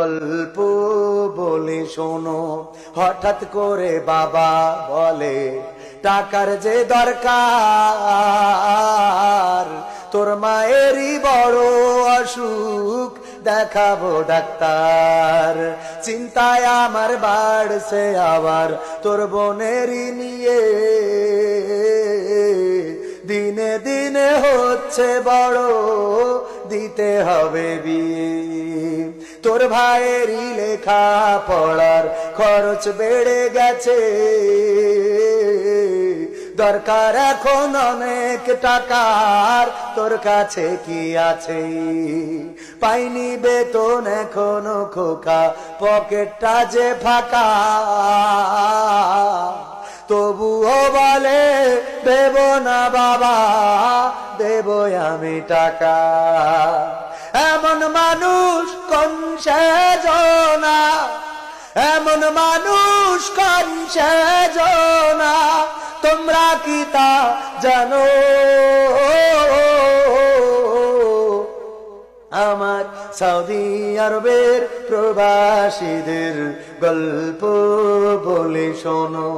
গল্প বলে শোনো, হঠাৎ করে বাবা বলে টাকার যে দরকার, তোর মায়েরই বড় অসুখ, দেখাবো ডাক্তার। চিন্তায় আমার বাড়ছে আবার তোর বোনেরই নিয়ে, দিনে দিনে হচ্ছে বড়, দিতে হবে বিয়ে। তোর ভাইয়েরই লেখা পড়ার খরচ বেড়ে গেছে, দরকার এখন অনেক টাকার, তোর কাছে কি আছে? পাইনি বেতন এখনো খোকা, পকেটটা যে ফাঁকা, তবুও বলে দেব না বাবা, দেব আমি টাকা। এমন মানুষ কোন সেজনা, এমন মানুষ কোন সেজনা, তোমরা কি তা জানো? আমার সৌদি আরবের প্রবাসীদের গল্প বলে শোনো।